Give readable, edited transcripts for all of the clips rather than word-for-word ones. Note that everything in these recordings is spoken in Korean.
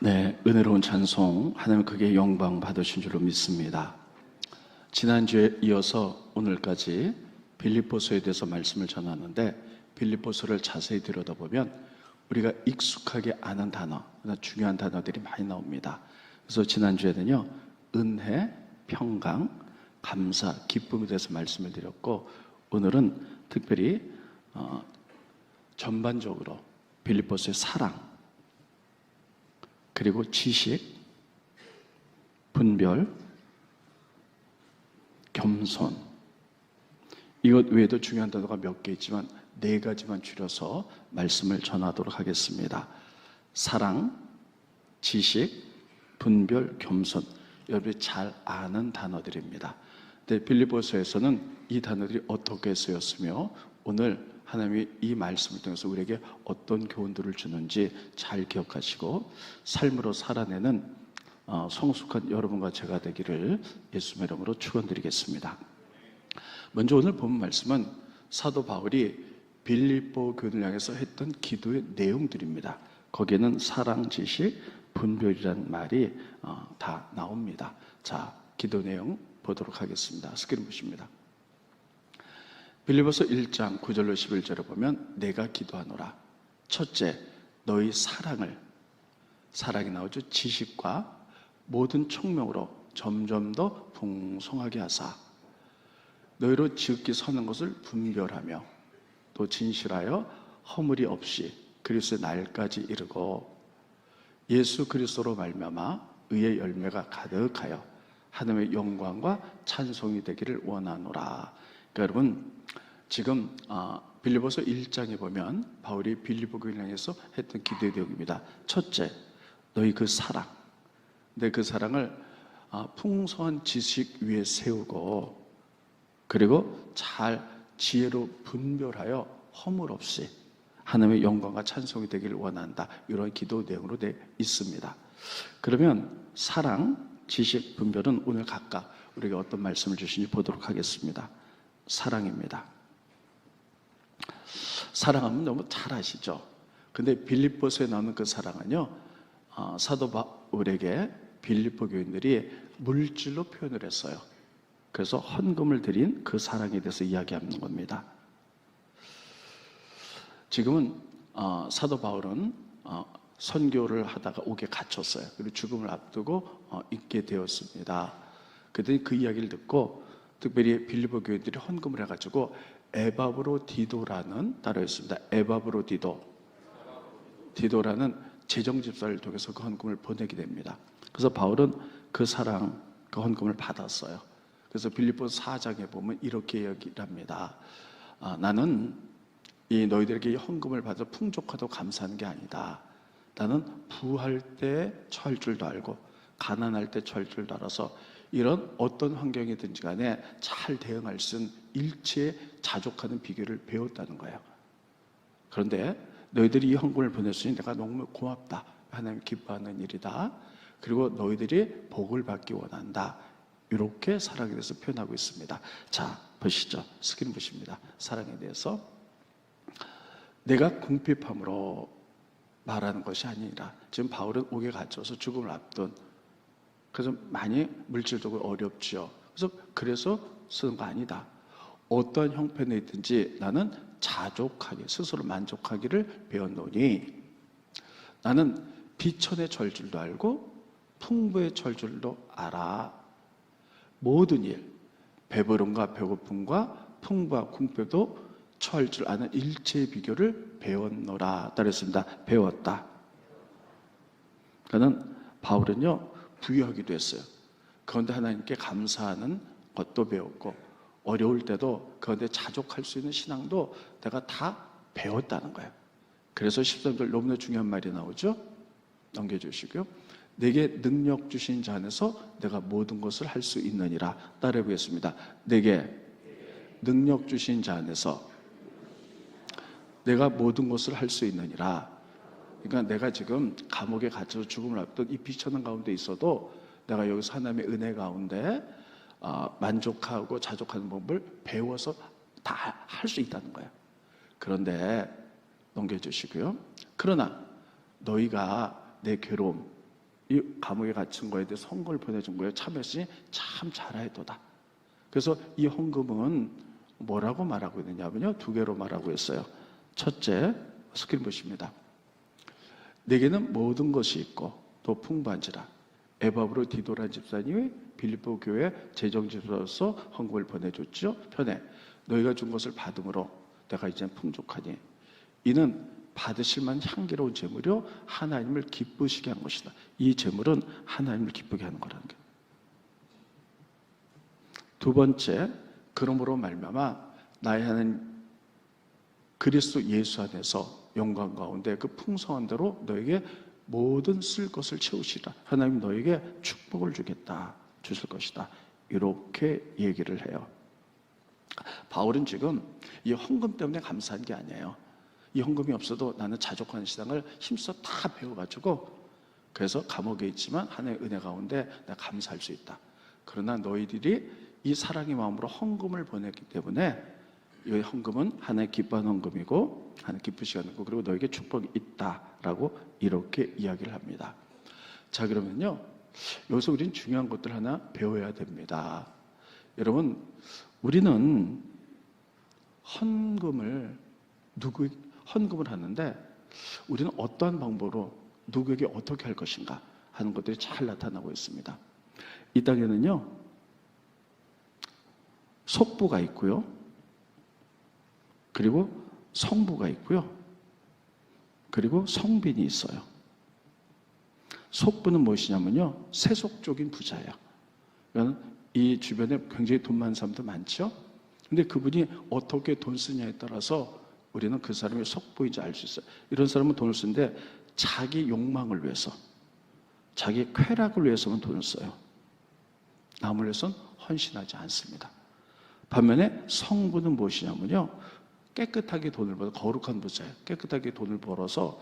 네, 은혜로운 찬송 하나님 크게 영광 받으신 줄로 믿습니다. 지난주에 이어서 오늘까지 빌립보서에 대해서 말씀을 전하는데, 빌립보서를 자세히 들여다보면 우리가 익숙하게 아는 단어, 중요한 단어들이 많이 나옵니다. 그래서 지난주에는요, 은혜, 평강, 감사, 기쁨에 대해서 말씀을 드렸고, 오늘은 특별히 전반적으로 빌립보서의 사랑, 그리고 지식, 분별, 겸손, 이것 외에도 중요한 단어가 몇 개 있지만 4가지만 줄여서 말씀을 전하도록 하겠습니다. 사랑, 지식, 분별, 겸손, 여러분이 잘 아는 단어들입니다. 근데 빌립보서에서는 이 단어들이 어떻게 쓰였으며 오늘 하나님이 이 말씀을 통해서 우리에게 어떤 교훈들을 주는지 잘 기억하시고 삶으로 살아내는 성숙한 여러분과 제가 되기를 예수님의 이름으로 축원드리겠습니다. 먼저 오늘 본 말씀은 사도 바울이 빌립보 교인을 향해서 했던 기도의 내용들입니다. 거기에는 사랑, 지식, 분별이라는 말이 다 나옵니다. 자, 기도 내용 보도록 하겠습니다. 스크린 보십니다. 빌립보서 1장 9절로 11절을 보면 내가 기도하노라. 첫째, 너희 사랑이 나오죠. 지식과 모든 총명으로 점점 더 풍성하게 하사 너희로 지극히 선한 것을 분별하며 또 진실하여 허물이 없이 그리스도의 날까지 이르고 예수 그리스도로 말미암아 의의 열매가 가득하여 하나님의 영광과 찬송이 되기를 원하노라. 그러니까 여러분, 지금 빌립보서 1장에 보면 바울이 빌립보 교인을 향해서 했던 기도의 내용입니다. 첫째, 너희 그 사랑, 근데 그 사랑을 풍성한 지식 위에 세우고, 그리고 잘 지혜로 분별하여 허물 없이 하나님의 영광과 찬송이 되기를 원한다. 이런 기도 내용으로 되어 있습니다. 그러면 사랑, 지식, 분별은 오늘 각각 우리가 어떤 말씀을 주시는지 보도록 하겠습니다. 사랑입니다. 사랑하면 너무 잘 아시죠? 근데 빌립보서에 나오는 그 사랑은요, 사도 바울에게 빌립보 교인들이 물질로 표현을 했어요. 그래서 헌금을 드린 그 사랑에 대해서 이야기하는 겁니다. 지금은 사도 바울은 선교를 하다가 옥에 갇혔어요. 그리고 죽음을 앞두고 있게 되었습니다. 그랬더니 그 이야기를 듣고 특별히 빌립보 교인들이 헌금을 해가지고 에바브로디도라는 따로 있습니다. 디도라는 재정집사를 통해서 그 헌금을 보내게 됩니다. 그래서 바울은 그 사랑, 그 헌금을 받았어요. 그래서 빌립보서 4장에 보면 이렇게 이야기를 합니다. 나는 이 너희들에게 헌금을 받아 풍족하다고 감사하는 게 아니다. 나는 부할 때 처할 줄도 알고 가난할 때 처할 줄도 알아서 이런 어떤 환경이든지 간에 잘 대응할 수 있는 일체에 자족하는 비결을 배웠다는 거예요. 그런데 너희들이 이 헌금을 보냈으니 내가 너무 고맙다. 하나님 기뻐하는 일이다. 그리고 너희들이 복을 받기 원한다. 이렇게 사랑에 대해서 표현하고 있습니다. 자, 보시죠. 스크린 보십니다. 사랑에 대해서 내가 궁핍함으로 말하는 것이 아니라, 지금 바울은 옥에 갇혀서 죽음을 앞둔, 그래서 많이 물질적으로 어렵죠. 그래서 쓰는 거 아니다. 어떠한 형편에 있든지 나는 자족하게, 스스로 만족하기를 배웠노니 나는 비천에 처할 줄도 알고 풍부에 처할 줄도 알아. 모든 일, 배부름과 배고픔과 풍부와 궁핍도 처할 줄 아는 일체의 비결을 배웠노라. 따르습니다. 배웠다. 그러니까 바울은요, 부유하기도 했어요. 그런데 하나님께 감사하는 것도 배웠고, 어려울 때도 그런데 자족할 수 있는 신앙도 내가 다 배웠다는 거예요. 그래서 13절 너무나 중요한 말이 나오죠. 넘겨주시고요. 내게 능력 주신 자 안에서 내가 모든 것을 할 수 있느니라. 따라해 보겠습니다. 내게 능력 주신 자 안에서 내가 모든 것을 할 수 있느니라. 그러니까 내가 지금 감옥에 갇혀서 죽음을 앞둔 이 비천한 가운데 있어도 내가 여기서 하나님의 은혜 가운데 만족하고 자족하는 법을 배워서 다 할 수 있다는 거예요. 그런데 넘겨주시고요. 그러나 너희가 내 괴로움, 이 감옥에 갇힌 거에 대해서 헌금을 보내준 거예요. 참했으니 참 잘하였도다. 그래서 이 헌금은 뭐라고 말하고 있느냐면요, 두 개로 말하고 있어요. 첫째, 스크린 보십니다. 내게는 모든 것이 있고 또 풍부한지라. 에바브로 디도란 집사님이 빌립보 교회 재정집사로서 헌금을 보내줬죠. 편에 너희가 준 것을 받음으로 내가 이제 풍족하니 이는 받으실 만한 향기로운 제물이요 하나님을 기쁘시게 한 것이다. 이 제물은 하나님을 기쁘게 하는 거라는 거예요. 두 번째, 그러므로 말미암아 나의 하나님 그리스도 예수 안에서 영광 가운데 그 풍성한 대로 너에게 모든 쓸 것을 채우시라. 하나님 너에게 축복을 주겠다. 주실 것이다. 이렇게 얘기를 해요. 바울은 지금 이 헌금 때문에 감사한 게 아니에요. 이 헌금이 없어도 나는 자족하는 신앙을 힘써 다 배워가지고 그래서 감옥에 있지만 하나님의 은혜 가운데 내가 감사할 수 있다. 그러나 너희들이 이 사랑의 마음으로 헌금을 보냈기 때문에 이 헌금은 하나님 기뻐하는 헌금이고 하나님 기쁘시게 하는 거 그리고 너에게 축복이 있다라고 이렇게 이야기를 합니다. 자, 그러면요 여기서 우리는 중요한 것들 하나 배워야 됩니다. 여러분, 우리는 헌금을 하는데 우리는 어떠한 방법으로 누구에게 어떻게 할 것인가 하는 것들이 잘 나타나고 있습니다. 이 땅에는요 속부가 있고요, 그리고 성부가 있고요, 그리고 성빈이 있어요. 속부는 무엇이냐면요 세속적인 부자예요. 그러니까 이 주변에 굉장히 돈 많은 사람도 많죠. 근데 그분이 어떻게 돈 쓰냐에 따라서 우리는 그 사람이 속부인지 알 수 있어요. 이런 사람은 돈을 쓰는데 자기 욕망을 위해서, 자기 쾌락을 위해서만 돈을 써요. 남을 위해서는 헌신하지 않습니다. 반면에 성부는 무엇이냐면요 깨끗하게 돈을 벌어, 거룩한 부자예요. 깨끗하게 돈을 벌어서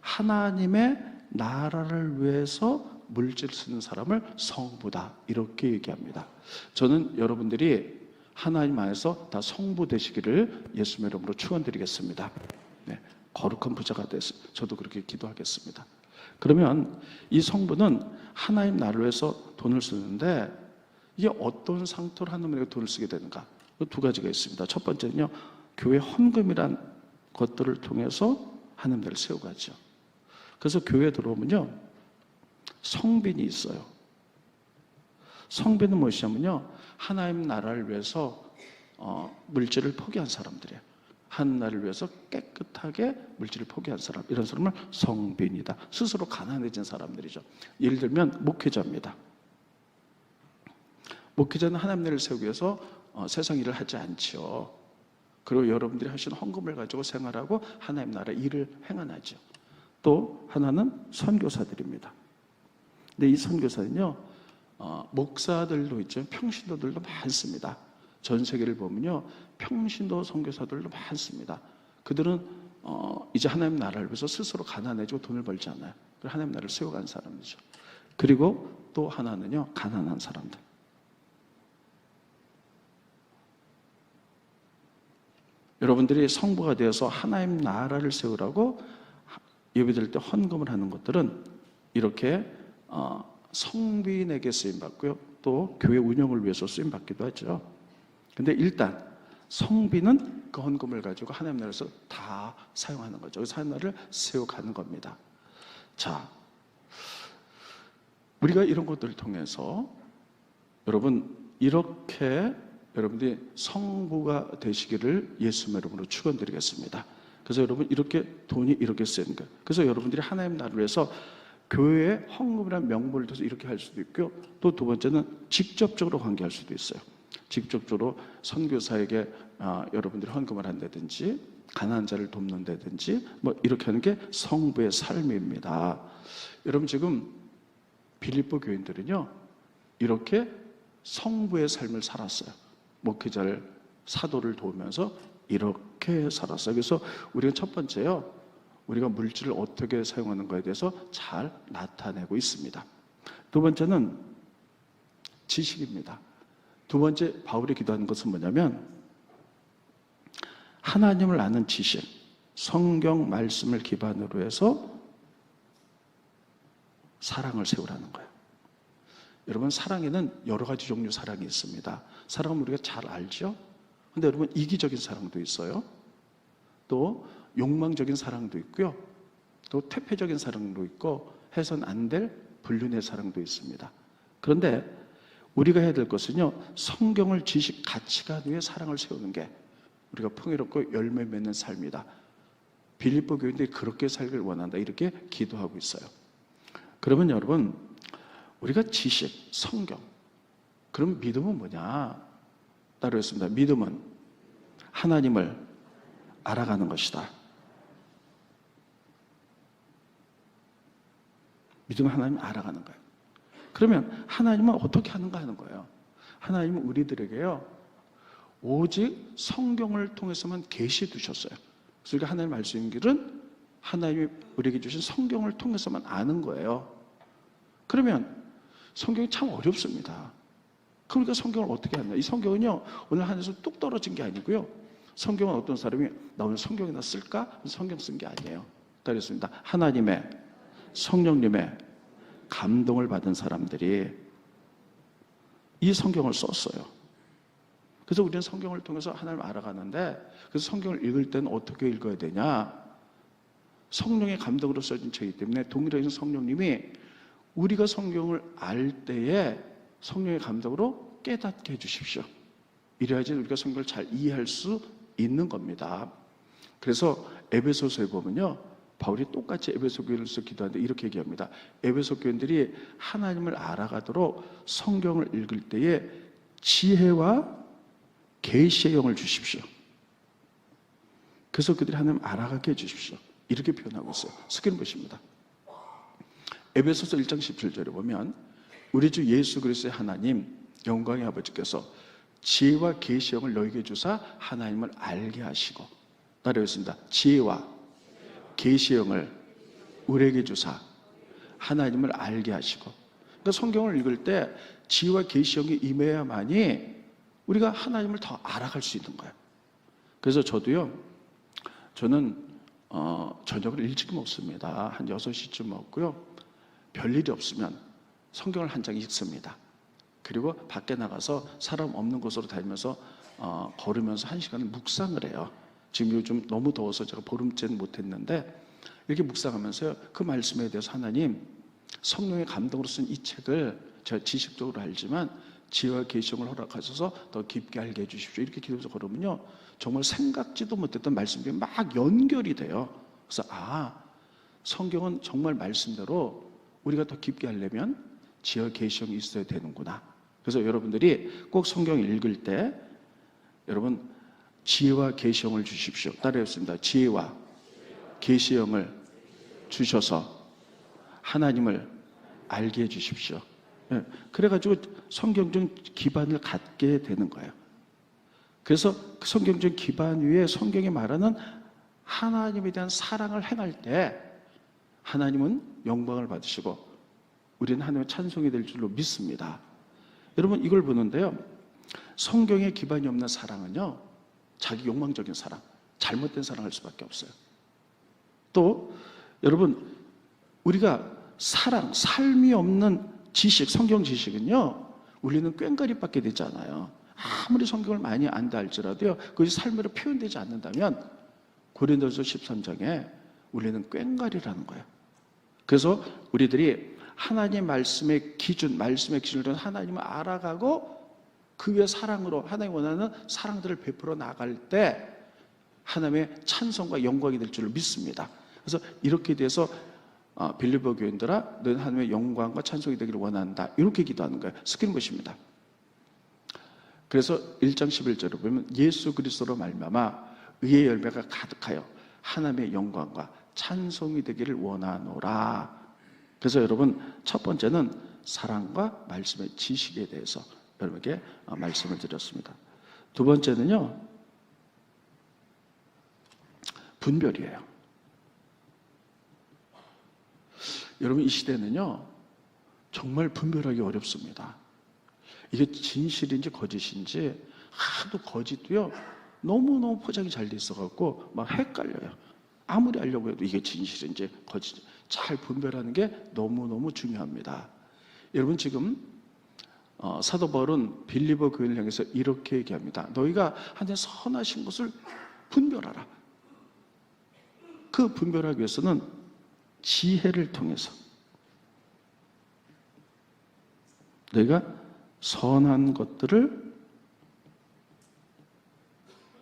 하나님의 나라를 위해서 물질을 쓰는 사람을 성부다 이렇게 얘기합니다. 저는 여러분들이 하나님 안에서 다 성부 되시기를 예수님의 이름으로 축원드리겠습니다. 네, 거룩한 부자가 돼서 저도 그렇게 기도하겠습니다. 그러면 이 성부는 하나님 나라를 위해서 돈을 쓰는데 이게 어떤 상태로 하나님에게 돈을 쓰게 되는가? 두 가지가 있습니다. 첫 번째는요 교회 헌금이란 것들을 통해서 하나님 나라를 세워가죠. 그래서 교회에 들어오면요 성빈이 있어요. 성빈은 무엇이냐면요 하나님 나라를 위해서 물질을 포기한 사람들이에요. 하나님 나라를 위해서 깨끗하게 물질을 포기한 사람, 이런 사람을 성빈이다. 스스로 가난해진 사람들이죠. 예를 들면 목회자입니다. 목회자는 하나님 나라를 세우기 위해서 세상 일을 하지 않죠. 그리고 여러분들이 하신 헌금을 가지고 생활하고 하나님 나라 일을 행하죠. 또 하나는 선교사들입니다. 근데 이 선교사는요 목사들도 있죠. 평신도들도 많습니다. 전 세계를 보면요 평신도 선교사들도 많습니다. 그들은 이제 하나님 나라를 위해서 스스로 가난해지고 돈을 벌지 않아요. 하나님 나라를 세워간 사람이죠. 그리고 또 하나는요 가난한 사람들. 여러분들이 성부가 되어서 하나님 나라를 세우라고 예배드릴 때 헌금을 하는 것들은 이렇게 성빈에게 쓰임받고요. 또 교회 운영을 위해서 쓰임받기도 하죠. 근데 일단 성빈은 그 헌금을 가지고 하나님 나라에서 다 사용하는 거죠. 그래서 하나님 나라를 세워가는 겁니다. 자, 우리가 이런 것들을 통해서 여러분 이렇게 여러분들이 성부가 되시기를 예수님의 이름으로 축원드리겠습니다. 그래서 여러분 이렇게 돈이 이렇게 쓰는 거예요. 그래서 여러분들이 하나님 나라를 위해서 교회에 헌금이라는 명분을 둬서 이렇게 할 수도 있고요. 또 두 번째는 직접적으로 관계할 수도 있어요. 직접적으로 선교사에게 여러분들이 헌금을 한다든지 가난한 자를 돕는다든지 뭐 이렇게 하는 게 성부의 삶입니다. 여러분 지금 빌립보 교인들은요 이렇게 성부의 삶을 살았어요. 목회자를 사도를 도우면서 이렇게 살았어요. 그래서 우리가 첫 번째요 우리가 물질을 어떻게 사용하는가에 대해서 잘 나타내고 있습니다. 두 번째는 지식입니다. 두 번째 바울이 기도하는 것은 뭐냐면 하나님을 아는 지식, 성경 말씀을 기반으로 해서 사랑을 세우라는 거예요. 여러분, 사랑에는 여러 가지 종류 사랑이 있습니다. 사랑은 우리가 잘 알죠? 근데 여러분, 이기적인 사랑도 있어요. 또 욕망적인 사랑도 있고요. 또 퇴폐적인 사랑도 있고 해선 안 될 불륜의 사랑도 있습니다. 그런데 우리가 해야 될 것은요, 성경을 지식 가치관 위에 사랑을 세우는 게 우리가 풍요롭고 열매 맺는 삶이다. 빌립보 교인들이 그렇게 살기를 원한다. 이렇게 기도하고 있어요. 그러면 여러분, 우리가 지식, 성경, 그럼 믿음은 뭐냐? 따로 했습니다. 믿음은 하나님을 알아가는 것이다. 믿음은 하나님을 알아가는 거예요. 그러면 하나님은 어떻게 하는가 하는 거예요. 하나님은 우리들에게요, 오직 성경을 통해서만 계시해 두셨어요. 그러니까 하나님 알 수 있는 길은 하나님이 우리에게 주신 성경을 통해서만 아는 거예요. 그러면 성경이 참 어렵습니다. 그러니까 성경을 어떻게 하냐. 이 성경은요, 오늘 하늘에서 뚝 떨어진 게 아니고요. 성경은 어떤 사람이 나 오늘 성경이나 쓸까? 성경 쓴 게 아니에요. 그랬습니다. 하나님의 성령님의 감동을 받은 사람들이 이 성경을 썼어요. 그래서 우리는 성경을 통해서 하나님을 알아가는데, 그래서 성경을 읽을 때는 어떻게 읽어야 되냐? 성령의 감동으로 써진 책이기 때문에 동일하신 성령님이 우리가 성경을 알 때에 성령의 감동으로 깨닫게 해주십시오. 이래야지 우리가 성경을 잘 이해할 수 있는 겁니다. 그래서 에베소서에 보면요, 바울이 똑같이 에베소 교회에서 기도하는데 이렇게 얘기합니다. 에베소 교인들이 하나님을 알아가도록 성경을 읽을 때에 지혜와 계시의 영을 주십시오. 그래서 그들이 하나님 알아가게 해주십시오. 이렇게 표현하고 있어요. 스크린 보십니다. 에베소서 1장 17절에 보면 우리 주 예수 그리스도의 하나님 영광의 아버지께서 지혜와 계시의 영을 너희에게 주사 하나님을 알게 하시고, 따라 했습니다. 지혜와 계시의 영을 우리에게 주사 하나님을 알게 하시고. 그러니까 성경을 읽을 때 지혜와 계시의 영이 임해야만이 우리가 하나님을 더 알아갈 수 있는 거예요. 그래서 저는 저녁을 일찍 먹습니다. 한 6시쯤 먹고요. 별일이 없으면 성경을 한 장 읽습니다. 그리고 밖에 나가서 사람 없는 곳으로 다니면서 걸으면서 1시간을 묵상을 해요. 지금 요즘 너무 더워서 제가 보름째는 못했는데 이렇게 묵상하면서요, 그 말씀에 대해서 하나님, 성령의 감동으로 쓴 이 책을 제가 지식적으로 알지만 지혜와 계시를 허락하셔서 더 깊게 알게 해주십시오. 이렇게 기도해서 걸으면요, 정말 생각지도 못했던 말씀들이 막 연결이 돼요. 그래서 성경은 정말 말씀대로 우리가 더 깊게 하려면 지혜와 계시가 있어야 되는구나. 그래서 여러분들이 꼭 성경 읽을 때 여러분 지혜와 계시를 주십시오. 따라했습니다. 지혜와 계시를 주셔서 하나님을 알게 해주십시오. 그래가지고 성경적 기반을 갖게 되는 거예요. 그래서 성경적 기반 위에 성경이 말하는 하나님에 대한 사랑을 행할 때 하나님은 영광을 받으시고 우리는 하나님의 찬송이 될 줄로 믿습니다. 여러분, 이걸 보는데요, 성경에 기반이 없는 사랑은요, 자기 욕망적인 사랑, 잘못된 사랑할 수밖에 없어요. 또 여러분, 우리가 삶이 없는 지식, 성경 지식은요, 우리는 꽹과리밖에 되지 않아요. 아무리 성경을 많이 안다 할지라도요, 그것이 삶으로 표현되지 않는다면 고린도서 13장에 우리는 꽹과리라는 거예요. 그래서 우리들이 하나님의 말씀의 기준으로 하나님을 알아가고 그 위에 사랑으로 하나님 원하는 사랑들을 베풀어 나갈 때 하나님의 찬송과 영광이 될 줄을 믿습니다. 그래서 이렇게 돼서 빌립보 교인들아, 너는 하나님의 영광과 찬송이 되기를 원한다. 이렇게 기도하는 거예요. 스크린 보십니다. 그래서 1장 11절을 보면 예수 그리스도로 말미암아 의의 열매가 가득하여 하나님의 영광과 찬송이 되기를 원하노라. 그래서 여러분, 첫 번째는 사랑과 말씀의 지식에 대해서 여러분에게 말씀을 드렸습니다. 두 번째는요, 분별이에요. 여러분, 이 시대는요, 정말 분별하기 어렵습니다. 이게 진실인지 거짓인지, 하도 거짓도요, 너무너무 포장이 잘 돼 있어갖고 막 헷갈려요. 아무리 알려고 해도 이게 진실인지 거짓인지. 잘 분별하는 게 너무너무 중요합니다. 여러분 지금 사도 바울은 빌립보 교회를 향해서 이렇게 얘기합니다. 너희가 하나님의 선하신 것을 분별하라. 그 분별하기 위해서는 지혜를 통해서 너희가 선한 것들을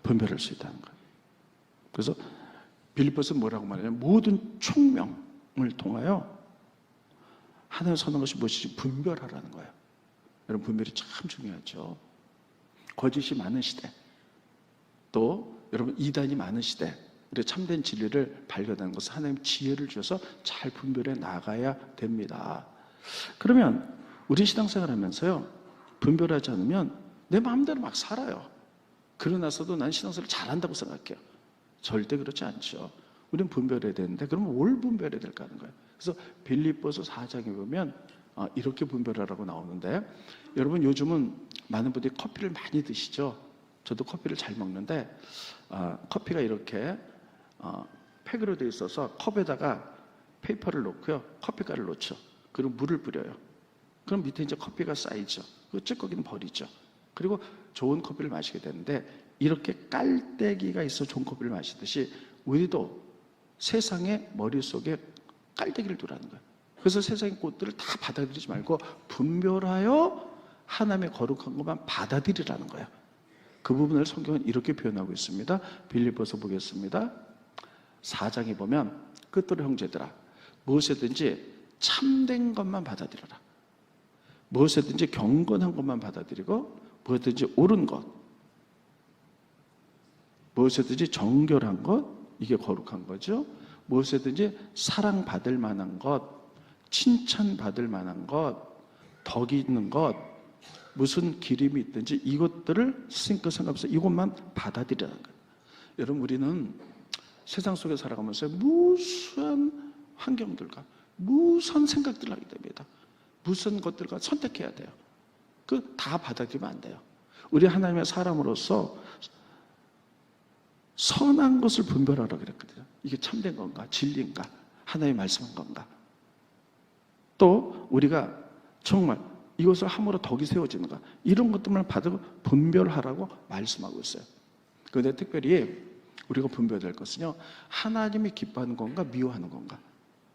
분별할 수 있다는 거예요. 그래서 빌립보서 뭐라고 말하냐면 모든 총명을 통하여 하나님의 선한 것이 무엇인지 분별하라는 거예요. 여러분 분별이 참 중요하죠. 거짓이 많은 시대, 또 여러분 이단이 많은 시대, 우리 참된 진리를 발견하는 것은 하나님 지혜를 주셔서 잘 분별해 나가야 됩니다. 그러면 우리 신앙생활하면서요, 분별하지 않으면 내 마음대로 막 살아요. 그러나서도 난 신앙생활을 잘한다고 생각해요. 절대 그렇지 않죠. 우리는 분별해야 되는데 그러면 뭘 분별해야 될까 하는 거예요. 그래서 빌립보서 4장에 보면 이렇게 분별하라고 나오는데, 여러분 요즘은 많은 분들이 커피를 많이 드시죠. 저도 커피를 잘 먹는데 커피가 이렇게 팩으로 되어 있어서 컵에다가 페이퍼를 놓고요, 커피가루를 놓죠. 그리고 물을 뿌려요. 그럼 밑에 이제 커피가 쌓이죠. 그 찌꺼기는 버리죠. 그리고 좋은 커피를 마시게 되는데, 이렇게 깔때기가 있어 좋은 커피를 마시듯이 우리도 세상의 머릿속에 깔때기를 두라는 거예요. 그래서 세상의 꽃들을 다 받아들이지 말고 분별하여 하나님의 거룩한 것만 받아들이라는 거예요. 그 부분을 성경은 이렇게 표현하고 있습니다. 빌립보서 보겠습니다. 4장에 보면 끝으로 형제들아, 무엇이든지 참된 것만 받아들여라. 무엇이든지 경건한 것만 받아들이고, 무엇이든지 옳은 것, 무엇이든지 정결한 것, 이게 거룩한 거죠. 무엇이든지 사랑받을 만한 것, 칭찬받을 만한 것, 덕이 있는 것, 무슨 기림이 있든지 이것들을 스님께 생각해서 이것만 받아들이라는 거예요. 여러분 우리는 세상 속에 살아가면서 무수한 환경들과 무수한 생각들을 하게 됩니다. 무슨 것들과 선택해야 돼요. 그 다 받아들이면 안 돼요. 우리 하나님의 사람으로서 선한 것을 분별하라고 그랬거든요. 이게 참된 건가, 진리인가, 하나님의 말씀인 건가. 또 우리가 정말 이것을 함으로 덕이 세워지는가, 이런 것들만 받아 분별하라고 말씀하고 있어요. 그런데 특별히 우리가 분별될 것은요, 하나님이 기뻐하는 건가 미워하는 건가,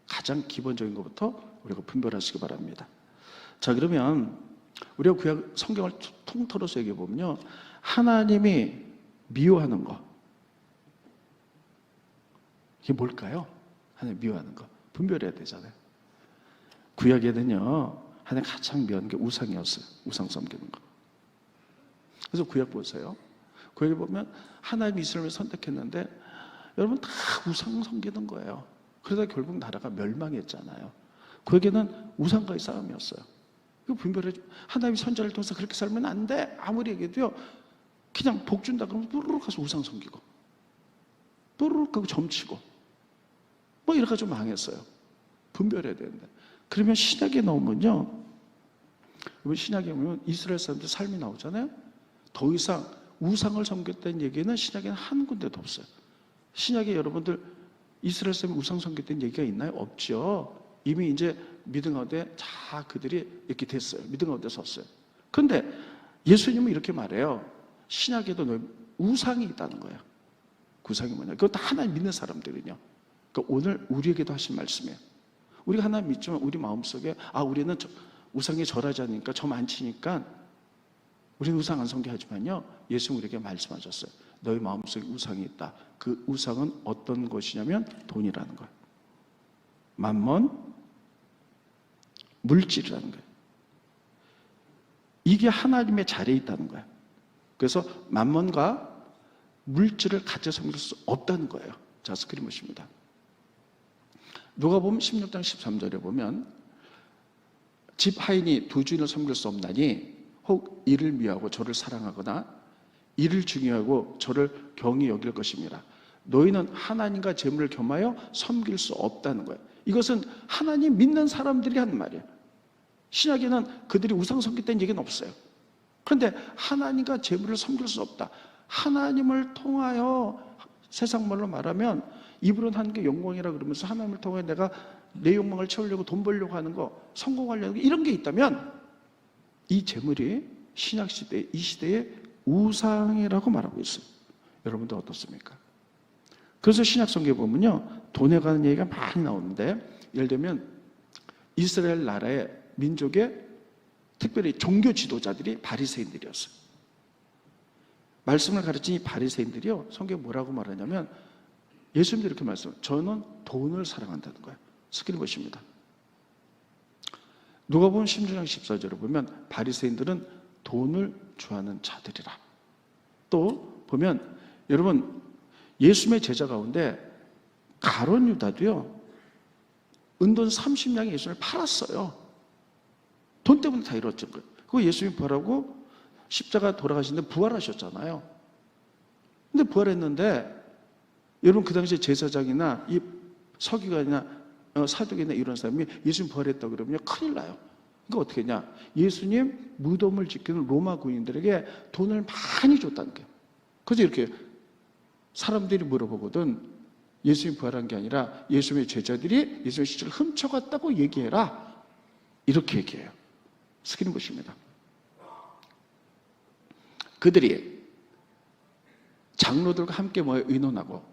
가장 기본적인 것부터 우리가 분별하시기 바랍니다. 자, 그러면 우리가 구약 성경을 통틀어서 얘기해 보면요, 하나님이 미워하는 거, 이게 뭘까요? 하나님 미워하는 거 분별해야 되잖아요. 구약에는요, 하나님 가장 미워하는 게 우상이었어요. 우상 섬기는 거. 그래서 구약 보세요. 구약에 보면 하나님이 이스라엘을 선택했는데 여러분 다 우상 섬기는 거예요. 그러다 결국 나라가 멸망했잖아요. 구약에는 우상과의 싸움이었어요. 그 분별해, 하나님이 선자를 통해서 그렇게 살면 안 돼. 아무리 얘기해도요, 그냥 복 준다 그러면 뽀르륵 가서 우상 섬기고, 뽀르륵 하고 점치고, 뭐 이렇게 좀 망했어요. 분별해야 되는데. 그러면 신약에 나오면요, 신약에 보면 이스라엘 사람들 삶이 나오잖아요. 더 이상 우상을 섬겼다는 얘기는 신약에는 한 군데도 없어요. 신약에 여러분들 이스라엘 사람이 우상 섬겼다는 얘기가 있나요? 없죠. 이미 이제 믿음 가운데 다 그들이 이렇게 됐어요. 믿음 가운데 섰어요. 그런데 예수님은 이렇게 말해요. 신약에도 우상이 있다는 거예요. 그 우상이 뭐냐? 그것도 하나님 믿는 사람들은요. 그러니까 오늘 우리에게도 하신 말씀이에요. 우리가 하나님 믿지만 우리 마음속에 우리는 우상에 절하지 않으니까 점 안 치니까 우리는 우상 안 섬기하지만요, 예수님 우리에게 말씀하셨어요. 너희 마음속에 우상이 있다. 그 우상은 어떤 것이냐면 돈이라는 거예요. 만몬, 물질이라는 거예요. 이게 하나님의 자리에 있다는 거예요. 그래서 만몬과 물질을 같이 섬길 수 없다는 거예요. 자, 스크린 보십니다. 누가복음 16장 13절에 보면 집 하인이 두 주인을 섬길 수 없나니 혹 이를 미워하고 저를 사랑하거나 이를 중요하고 저를 경히 여길 것입니다. 너희는 하나님과 재물을 겸하여 섬길 수 없다는 거예요. 이것은 하나님 믿는 사람들이 하는 말이에요. 신약에는 그들이 우상 섬겼다는 얘기는 없어요. 그런데 하나님과 재물을 섬길 수 없다. 하나님을 통하여, 세상 말로 말하면 입으로는 하는 게 영광이라 그러면서 하나님을 통해 내가 내 욕망을 채우려고 돈 벌려고 하는 거, 성공하려는 거, 이런 게 있다면 이 재물이 신약시대, 이 시대의 우상이라고 말하고 있어요. 여러분도 어떻습니까? 그래서 신약성경에 보면요, 돈에 관한 얘기가 많이 나오는데, 예를 들면 이스라엘 나라의 민족의 특별히 종교 지도자들이 바리새인들이었어요. 말씀을 가르친 이 바리새인들이요, 성경에 뭐라고 말하냐면 예수님도 이렇게 말씀해요. 저는 돈을 사랑한다는 거예요. 스크린 보십니다. 누가복음 16장 14절을 보면 바리새인들은 돈을 좋아하는 자들이라. 또 보면 여러분, 예수님의 제자 가운데 가룟 유다도요, 은돈 30냥에 예수님을 팔았어요. 돈 때문에 다 이뤘던 거예요. 그거 예수님이 부활하고 십자가 돌아가시는데 부활하셨잖아요. 근데 부활했는데 여러분, 그 당시에 제사장이나 이 서기관이나 사두개나 이런 사람이 예수님 부활했다고 그러면 큰일 나요. 그러니까 어떻게 했냐? 예수님 무덤을 지키는 로마 군인들에게 돈을 많이 줬다는 거예요. 그래서 이렇게 사람들이 물어보거든, 예수님 부활한 게 아니라 예수님의 제자들이 예수님의 시체를 훔쳐갔다고 얘기해라, 이렇게 얘기해요. 스크린 보십니다. 그들이 장로들과 함께 모여 의논하고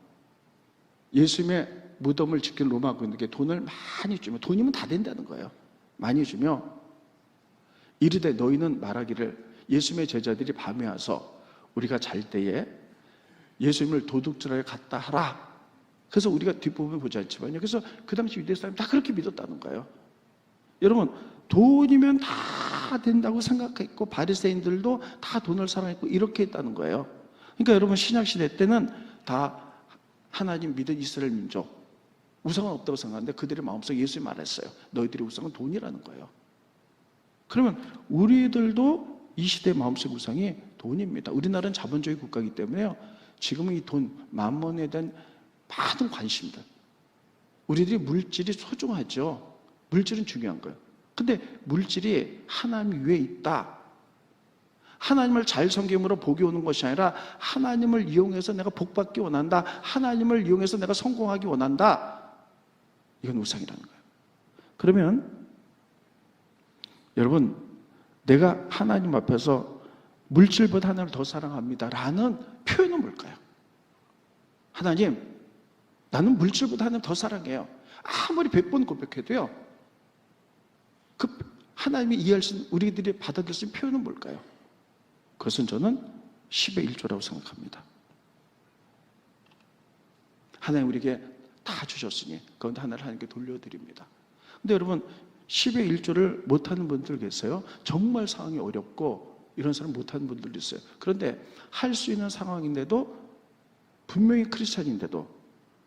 예수님의 무덤을 지키는 로마 군인들에게 돈을 많이 주며, 돈이면 다 된다는 거예요. 많이 주며 이르되 너희는 말하기를 예수님의 제자들이 밤에 와서 우리가 잘 때에 예수님을 도둑질하여 갔다 하라. 그래서 우리가 뒷부분 보지 않지만요, 그래서 그 당시 유대 사람이 다 그렇게 믿었다는 거예요. 여러분, 돈이면 다 된다고 생각했고 바리새인들도 다 돈을 사랑했고 이렇게 했다는 거예요. 그러니까 여러분, 신약시대 때는 다 하나님 믿은 이스라엘 민족, 우상은 없다고 생각하는데 그들의 마음속에 예수님이 말했어요. 너희들의 우상은 돈이라는 거예요. 그러면 우리들도 이 시대의 마음속 우상이 돈입니다. 우리나라는 자본주의 국가이기 때문에요, 지금은 이 돈, 만몬에 대한 많은 관심들, 우리들이 물질이 소중하죠. 물질은 중요한 거예요. 근데 물질이 하나님 위에 있다, 하나님을 잘 섬김으로 복이 오는 것이 아니라 하나님을 이용해서 내가 복받기 원한다, 하나님을 이용해서 내가 성공하기 원한다, 이건 우상이라는 거예요. 그러면 여러분, 내가 하나님 앞에서 물질보다 하나님을 더 사랑합니다 라는 표현은 뭘까요? 하나님, 나는 물질보다 하나님 더 사랑해요. 아무리 100번 고백해도요, 그 하나님이 이해할 수 있는, 우리들이 받아들일 수 있는 표현은 뭘까요? 그것은 저는 10의 1조라고 생각합니다. 하나님 우리에게 다 주셨으니 그건 하나를 하나님께 돌려드립니다. 근데 여러분, 10의 1조를 못하는 분들 계세요. 정말 상황이 어렵고 이런 사람 못하는 분들도 있어요. 그런데 할 수 있는 상황인데도, 분명히 크리스찬인데도,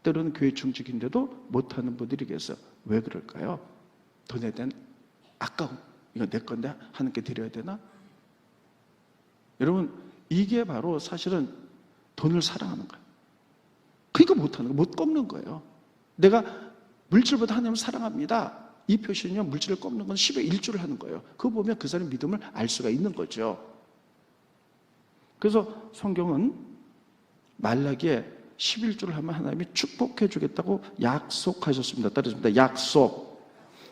때로는 교회 중직인데도 못하는 분들이 계세요. 왜 그럴까요? 돈에 대한 아까움, 이거 내 건데 하나님께 드려야 되나? 여러분, 이게 바로 사실은 돈을 사랑하는 거예요. 그러니까 못하는 거예요. 못 꺾는 거예요. 내가 물질보다 하나님을 사랑합니다, 이 표시는요, 물질을 꺾는 건 10의 1조를 하는 거예요. 그거 보면 그 사람의 믿음을 알 수가 있는 거죠. 그래서 성경은 말라기에 11조를 하면 하나님이 축복해 주겠다고 약속하셨습니다. 따르십니다. 약속.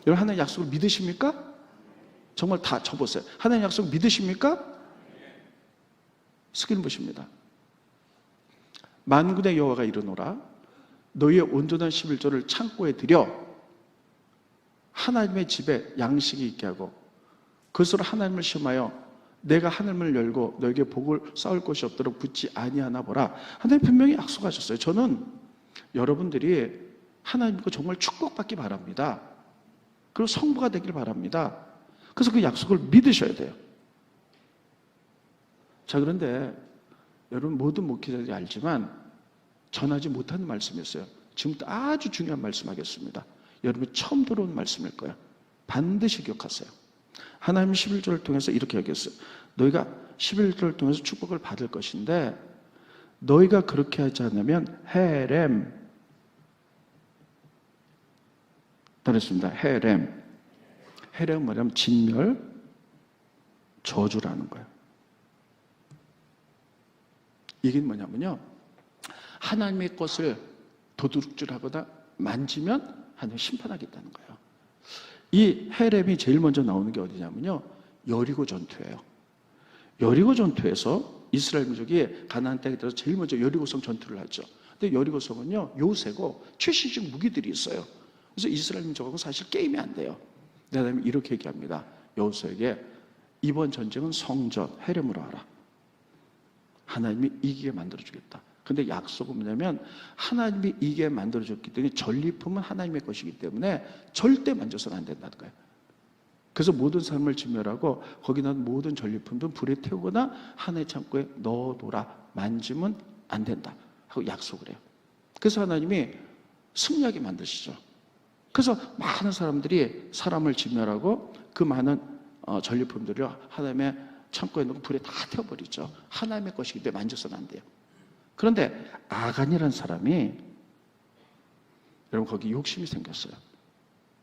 여러분, 하나님의 약속을 믿으십니까? 정말 다 쳐보세요. 하나님의 약속 믿으십니까? 스크린 보십니다. 만군의 여호와가 이르노라, 너희의 온전한 11조를 창고에 들여 하나님의 집에 양식이 있게 하고 그것으로 하나님을 시험하여 내가 하늘문을 열고 너에게 복을 쌓을 곳이 없도록 붙지 아니하나 보라. 하나님 분명히 약속하셨어요. 저는 여러분들이 하나님과 정말 축복받기 바랍니다. 그리고 성부가 되길 바랍니다. 그래서 그 약속을 믿으셔야 돼요. 자, 그런데 여러분, 모든 목회자들이 알지만 전하지 못하는 말씀이었어요. 지금부터 아주 중요한 말씀하겠습니다. 여러분이 처음 들어온 말씀일 거예요. 반드시 기억하세요. 하나님 11조를 통해서 이렇게 얘기했어요. 너희가 11조를 통해서 축복을 받을 것인데 너희가 그렇게 하지 않으면 헤렘, 따르겠습니다. 헤렘. 헤렘은 뭐냐면 진멸, 저주라는 거예요. 이게 뭐냐면요, 하나님의 것을 도둑질하거나 만지면 하나님 심판하겠다는 거예요. 이 헤렘이 제일 먼저 나오는 게 어디냐면요, 여리고 전투예요. 여리고 전투에서 이스라엘 민족이 가나안 땅에 들어서 제일 먼저 여리고성 전투를 하죠. 근데 여리고성은요, 요새고 최신식 무기들이 있어요. 그래서 이스라엘 민족하고 사실 게임이 안 돼요. 하나님이 이렇게 얘기합니다. 여호수아에게 이번 전쟁은 성전 헤렘으로 하라. 하나님이 이기게 만들어주겠다. 근데 약속은 뭐냐면 하나님이 이기게 만들어줬기 때문에 전리품은 하나님의 것이기 때문에 절대 만져서는 안 된다는 거예요. 그래서 모든 삶을 진멸하고 거기 난 모든 전리품도 불에 태우거나 하나의 창고에 넣어둬라. 만지면 안 된다 하고 약속을 해요. 그래서 하나님이 승리하게 만드시죠. 그래서 많은 사람들이 사람을 진멸하고 그 많은 전리품들을 하나님의 창고에 넣고 불에 다 태워버리죠. 하나님의 것이기 때문에 만져서는 안 돼요. 그런데 아간이라는 사람이 여러분 거기 욕심이 생겼어요.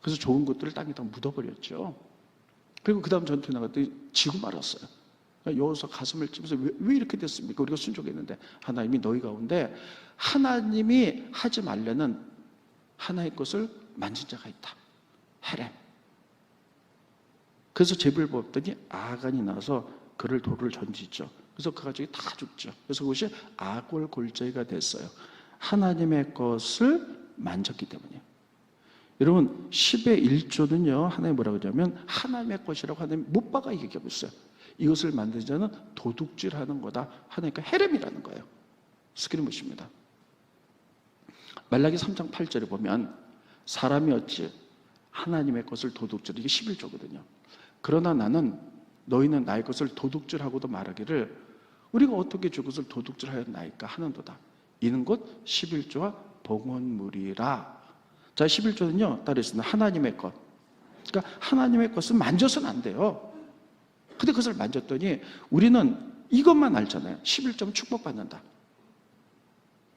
그래서 좋은 것들을 땅에다 묻어버렸죠. 그리고 그 다음 전투에 나갔더니 지고 말았어요. 여호수아 가슴을 찌면서 왜 이렇게 됐습니까? 우리가 순종했는데. 하나님이 너희 가운데 하나님이 하지 말려는 하나의 것을 만진 자가 있다. 헤렘. 그래서 제비를 뽑더니 아간이 나서 그를 돌을 던지죠. 그래서 그 가족이 다 죽죠. 그래서 그것이 아골골제가 됐어요. 하나님의 것을 만졌기 때문이에요. 여러분 10의 1조는요 하나님이 뭐라고 하냐면 하나님의 것이라고 하나님 못 박아 얘기하고 있어요. 이것을 만든 자는 도둑질하는 거다. 하나님과 헤렘이라는 거예요. 스크린 보십니다. 말라기 3장 8절에 보면 사람이 어찌 하나님의 것을 도둑질, 이게 11조거든요. 그러나 나는 너희는 나의 것을 도둑질하고도 말하기를 우리가 어떻게 주 것을 도둑질하였나이까 하는도다. 이는 곧 11조와 봉헌물이라. 자, 11조는요 따르겠습니다. 하나님의 것. 그러니까 하나님의 것은 만져서는 안 돼요. 근데 그것을 만졌더니 우리는 이것만 알잖아요. 11조는 축복받는다.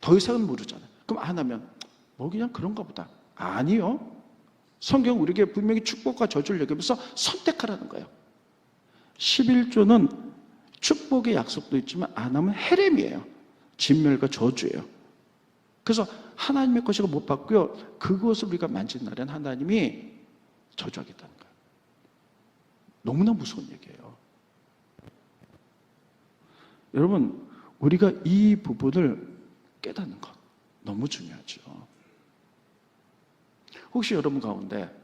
더 이상은 모르잖아요. 그럼 안 하면 뭐 그냥 그런가 보다. 아니요. 성경 우리에게 분명히 축복과 저주를 얘기하면서 선택하라는 거예요. 11조는 축복의 약속도 있지만 안 하면 헤렘이에요. 진멸과 저주예요. 그래서 하나님의 것이고 못 받고요. 그것을 우리가 만진 날엔 하나님이 저주하겠다는 거예요. 너무나 무서운 얘기예요. 여러분, 우리가 이 부분을 깨닫는 것 너무 중요하죠. 혹시 여러분 가운데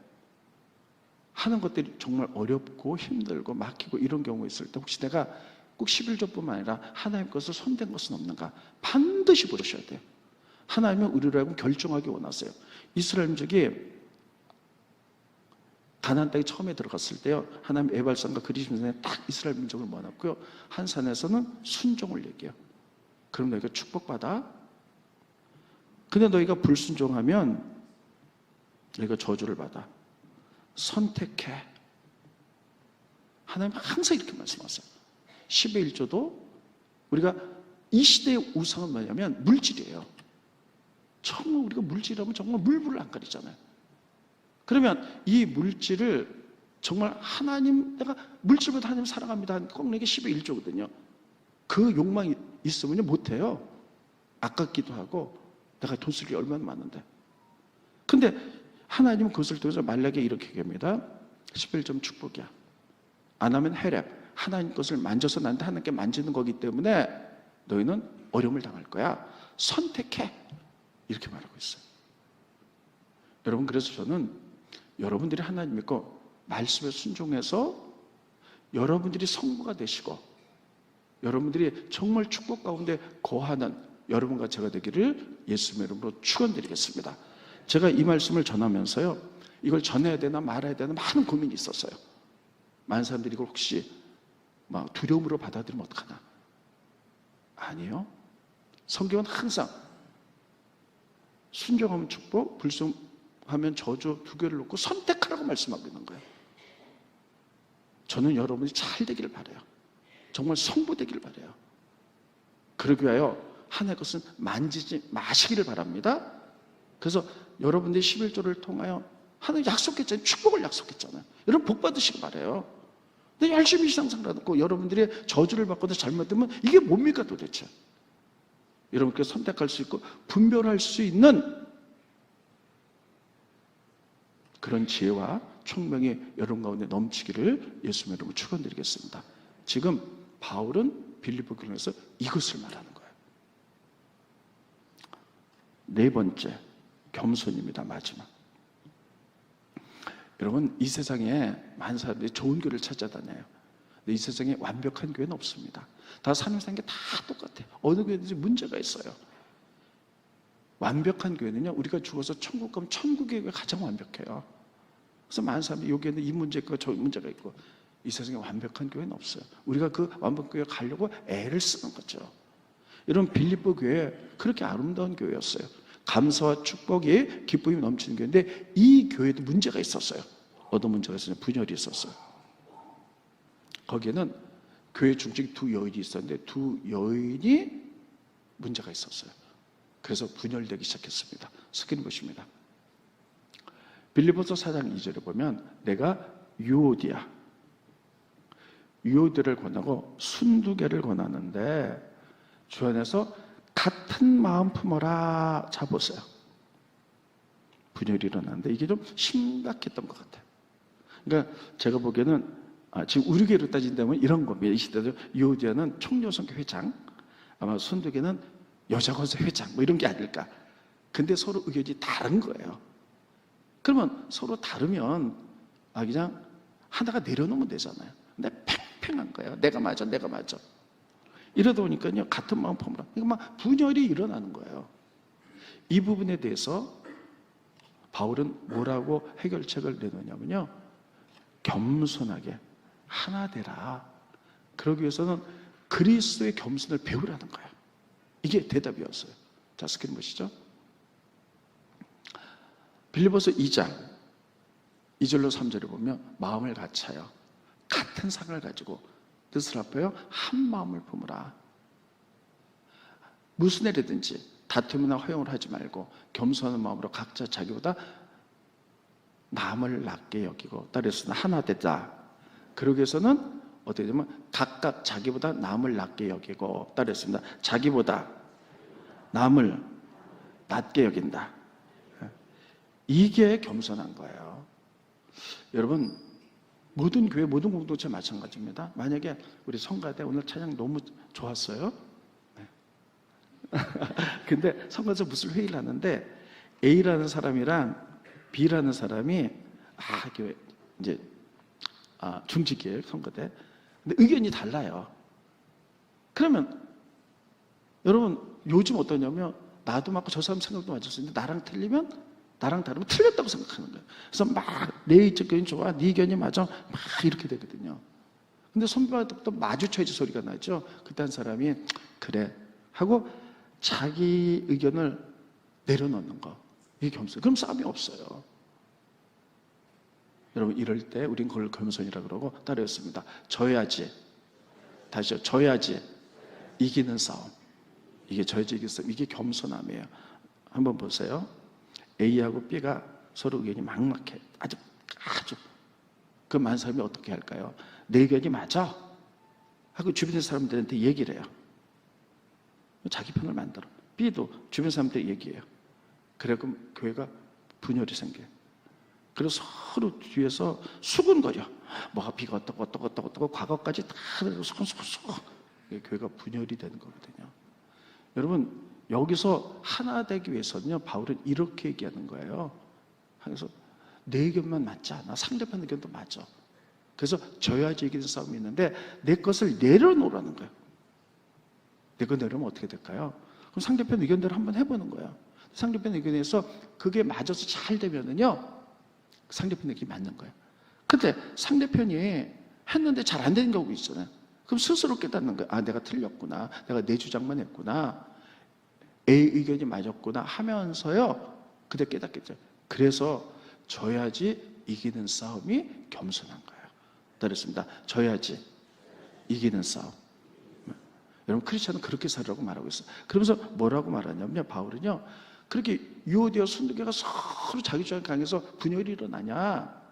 하는 것들이 정말 어렵고 힘들고 막히고 이런 경우 있을 때 혹시 내가 꼭 11조뿐만 아니라 하나님 것을 손댄 것은 없는가? 반드시 보셔야 돼요. 하나님은 우리를 하여금 결정하기 원하세요. 이스라엘 민족이 가나안 땅에 처음에 들어갔을 때요, 하나님 에발산과 그리심산에 딱 이스라엘 민족을 모아놨고요, 한 산에서는 순종을 얘기해요. 그럼 너희가 축복받아. 근데 너희가 불순종하면 너희가 저주를 받아. 선택해. 하나님 항상 이렇게 말씀하세요. 10의 1조도 우리가 이 시대의 우상은 뭐냐면 물질이에요. 정말 우리가 물질하면 정말 물불을 안 가리잖아요. 그러면 이 물질을 정말 하나님, 내가 물질보다 하나님 사랑합니다. 꼭 내게 10의 1조거든요. 그 욕망이 있으면 못해요. 아깝기도 하고 내가 돈 쓸 게 얼마나 많은데. 근데 하나님은 그것을 통해서 말라기에 이렇게 얘기합니다. 11점 축복이야. 안 하면 헤렘. 하나님 것을 만져서 나한테 하나님께 만지는 거기 때문에 너희는 어려움을 당할 거야. 선택해. 이렇게 말하고 있어요. 여러분, 그래서 저는 여러분들이 하나님 믿고 말씀에 순종해서 여러분들이 성부가 되시고 여러분들이 정말 축복 가운데 거하는 여러분과 제가 되기를 예수님의 이름으로 축원드리겠습니다. 제가 이 말씀을 전하면서요, 이걸 전해야 되나 말아야 되나 많은 고민이 있었어요. 많은 사람들이 이걸 혹시 막 두려움으로 받아들이면 어떡하나? 아니요. 성경은 항상 순종하면 축복, 불순하면 저주 두 개를 놓고 선택하라고 말씀하고 있는 거예요. 저는 여러분이 잘 되기를 바라요. 정말 성부 되기를 바라요. 그러기 위하여 하나의 것은 만지지 마시기를 바랍니다. 그래서 여러분들이 11조를 통하여 하나님 약속했잖아요. 축복을 약속했잖아요. 여러분 복 받으시기 바라요. 근데 열심히 신앙생활 하고 여러분들이 저주를 받거나 잘못되면 이게 뭡니까 도대체? 여러분께 선택할 수 있고 분별할 수 있는 그런 지혜와 총명이 여러분 가운데 넘치기를 예수님의 이름으로 축원드리겠습니다. 지금 바울은 빌립보 교회에서 이것을 말하는 거예요. 네 번째, 겸손입니다. 마지막. 여러분, 이 세상에 많은 사람들이 좋은 교회를 찾아다녀요. 근데 이 세상에 완벽한 교회는 없습니다. 다 사람 사는 게 다 똑같아요. 어느 교회든지 문제가 있어요. 완벽한 교회는요, 우리가 죽어서 천국 가면 천국의 교회가 가장 완벽해요. 그래서 많은 사람들이 여기에는 이 문제가 있고 저 문제가 있고, 이 세상에 완벽한 교회는 없어요. 우리가 그 완벽한 교회 가려고 애를 쓰는 거죠. 여러분, 빌립보 교회 그렇게 아름다운 교회였어요. 감사와 축복이 기쁨이 넘치는 교회인데, 이 교회도 문제가 있었어요. 어떤 문제가 있었냐면 분열이 있었어요. 거기에는 교회 중직이 두 여인이 있었는데 두 여인이 문제가 있었어요. 그래서 분열되기 시작했습니다. 스킨 보십니다. 빌립보서 4장 2절에 보면 내가 유오디아를 권하고 순두개를 권하는데 주 안에서 같은 마음 품어라. 자 보세요. 분열이 일어나는데 이게 좀 심각했던 것 같아요. 그러니까 제가 보기에는 지금 우리 교회로 따진다면 이런 겁니다. 이 시대도 유오디아는 총여성교 회장, 아마 순두개는 여자건설 회장 뭐 이런 게 아닐까. 근데 서로 의견이 다른 거예요. 그러면 서로 다르면 그냥 하나가 내려놓으면 되잖아요. 근데 팽팽한 거예요. 내가 맞아, 내가 맞아. 이러다 보니까요, 같은 마음 품으라. 그러니까 막 분열이 일어나는 거예요. 이 부분에 대해서 바울은 뭐라고 해결책을 내놓냐면요, 겸손하게 하나 되라. 그러기 위해서는 그리스도의 겸손을 배우라는 거예요. 이게 대답이었어요. 자, 스크린 보시죠. 빌립보서 2장 2절로 3절에 보면 마음을 같아요. 같은 상을 가지고 뜻을 합하여 한 마음을 품으라. 무슨 일이든지 다툼이나 허용을 하지 말고 겸손한 마음으로 각자 자기보다 남을 낮게 여기고 따라서 하나 되자. 그러기 위해서는 어떻게 되면 각각 자기보다 남을 낮게 여기고 따라했습니다. 자기보다 남을 낮게 여긴다. 이게 겸손한 거예요. 여러분, 모든 교회, 모든 공동체 마찬가지입니다. 만약에 우리 성가대 오늘 찬양 너무 좋았어요. 네. 근데 성가대에서 무슨 회의를 하는데 A라는 사람이랑 B라는 사람이 이제 중직이에요, 성가대. 근데 의견이 달라요. 그러면 여러분 요즘 어떠냐면 나도 맞고 저 사람 생각도 맞을 수 있는데 나랑 다르면 틀렸다고 생각하는 거예요. 그래서 막 내 의견이 좋아, 네 의견이 맞아, 막 이렇게 되거든요. 근데 손바닥도 마주쳐야지 소리가 나죠. 그때 한 사람이 그래 하고 자기 의견을 내려놓는 거, 이게 겸손. 그럼 싸움이 없어요. 여러분, 이럴 때 우린 그걸 겸손이라고 그러고 따라했습니다. 져야지, 다시요, 져야지 이기는 싸움. 이게 져야지 이기는 싸움. 이게 겸손함이에요. 한번 보세요. A하고 B가 서로 의견이 막막해. 아주 그 많은 사람이 어떻게 할까요? 내 의견이 맞아 하고 주변의 사람들한테 얘기를 해요. 자기 편을 만들어. B도 주변 사람들한테 얘기해요. 그래, 그럼 교회가 분열이 생겨요. 그래서 서로 뒤에서 수근거려. 뭐가 B가 어떻고 과거까지 다 소근소근. 교회가 분열이 되는 거거든요. 여러분, 여기서 하나 되기 위해서는요, 바울은 이렇게 얘기하는 거예요. 그래서 내 의견만 맞지 않아. 상대편 의견도 맞아. 그래서 져야지 이기는 싸움이 있는데 내 것을 내려놓으라는 거예요. 내 거 내려면 어떻게 될까요? 그럼 상대편 의견대로 한번 해보는 거예요. 상대편 의견에서 그게 맞아서 잘 되면은요, 상대편 의견이 맞는 거예요. 근데 상대편이 했는데 잘 안 되는 경우가 있잖아요. 그럼 스스로 깨닫는 거예요. 내가 틀렸구나. 내가 내 주장만 했구나. A 의견이 맞았구나 하면서요, 그때 깨닫겠죠. 그래서 져야지 이기는 싸움이 겸손한 거예요. 따르겠습니다. 져야지 이기는 싸움. 여러분, 크리스천은 그렇게 살으라고 말하고 있어요. 그러면서 뭐라고 말하냐면요, 바울은요, 그렇게 유오디아 순두개가 서로 자기 주장을 강해서 분열이 일어나냐?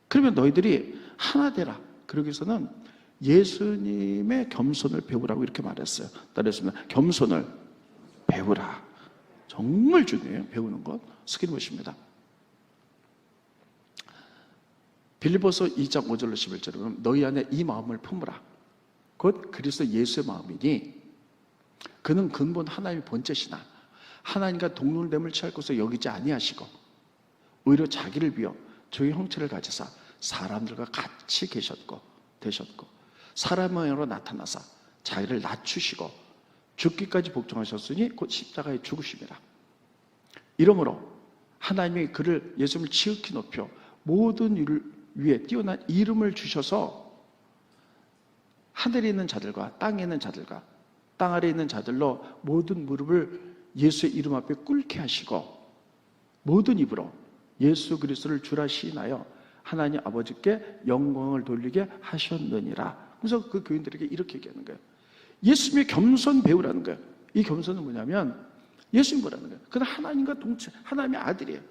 그러면 너희들이 하나 되라. 그러기 위해서는 예수님의 겸손을 배우라고 이렇게 말했어요. 따르겠습니다. 겸손을 배우라. 정말 중요해요, 배우는 것. 스크린 보십니다. 빌립보서 2장 5절로 11절에 보면 너희 안에 이 마음을 품으라. 곧 그리스도 예수의 마음이니 그는 근본 하나님의 본체시나 하나님과 동등됨을 취할 것을 여기지 아니하시고 오히려 자기를 비워 저희 형체를 가지사 사람들과 같이 되셨고 사람으로 나타나사 자기를 낮추시고 죽기까지 복종하셨으니 곧 십자가에 죽으심이라. 이러므로 하나님이 그를 예수님을 지극히 높여 모든 일 위에 뛰어난 이름을 주셔서 하늘에 있는 자들과 땅에 있는 자들과 땅 아래에 있는 자들로 모든 무릎을 예수의 이름 앞에 꿇게 하시고 모든 입으로 예수 그리스도를 주라 시인하여 하나님 아버지께 영광을 돌리게 하셨느니라. 그래서 그 교인들에게 이렇게 얘기하는 거예요. 예수님의 겸손 배우라는 거예요. 이 겸손은 뭐냐면 예수님 보라는 거예요. 그는 하나님과 동체, 하나님의 아들이에요.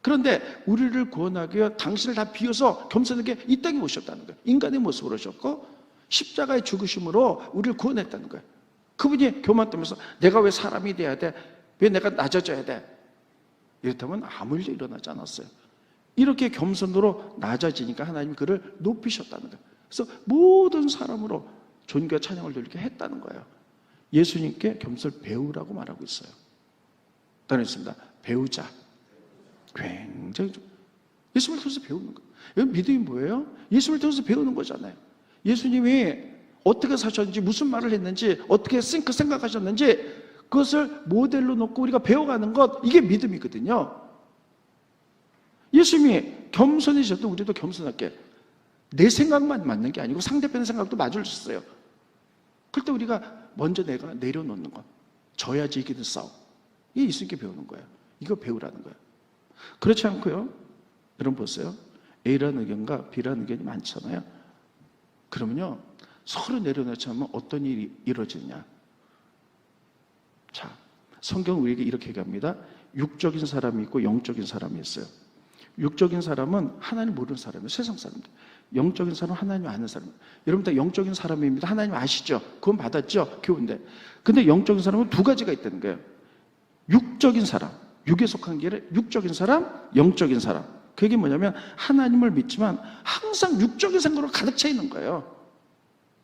그런데 우리를 구원하기 위해 당신을 다 비워서 겸손하게 이 땅에 오셨다는 거예요. 인간의 모습으로 오셨고 십자가의 죽으심으로 우리를 구원했다는 거예요. 그분이 교만하면서 내가 왜 사람이 돼야 돼? 왜 내가 낮아져야 돼? 이렇다면 아무 일도 일어나지 않았어요. 이렇게 겸손으로 낮아지니까 하나님이 그를 높이셨다는 거예요. 그래서 모든 사람으로 존귀와 찬양을 돌리게 했다는 거예요. 예수님께 겸손을 배우라고 말하고 있어요. 따르겠습니다. 배우자. 굉장히 예수님을 통해서 배우는 거예요. 여러분 믿음이 뭐예요? 예수님을 통해서 배우는 거잖아요. 예수님이 어떻게 사셨는지 무슨 말을 했는지 어떻게 생각하셨는지 그것을 모델로 놓고 우리가 배워가는 것, 이게 믿음이거든요. 예수님이 겸손해지셔도 우리도 겸손할게. 내 생각만 맞는 게 아니고 상대편의 생각도 맞을 수 있어요. 그럴 때 우리가 먼저 내가 내려놓는 것, 져야지 이기는 싸움, 이게 예수님께 배우는 거예요. 이거 배우라는 거예요. 그렇지 않고요, 여러분 보세요. A라는 의견과 B라는 의견이 많잖아요. 그러면요 서로 내려놓지 않으면 어떤 일이 이루어지느냐. 자, 성경은 우리에게 이렇게 얘기합니다. 육적인 사람이 있고 영적인 사람이 있어요. 육적인 사람은 하나님 모르는 사람이에요. 세상 사람들. 영적인 사람은 하나님 아는 사람이에요. 여러분 다 영적인 사람입니다. 하나님 아시죠? 그건 받았죠? 교훈데. 근데 영적인 사람은 두 가지가 있다는 거예요. 육적인 사람, 육에 속한 게 아니라 육적인 사람, 영적인 사람. 그게 뭐냐면 하나님을 믿지만 항상 육적인 생각으로 가득 차 있는 거예요.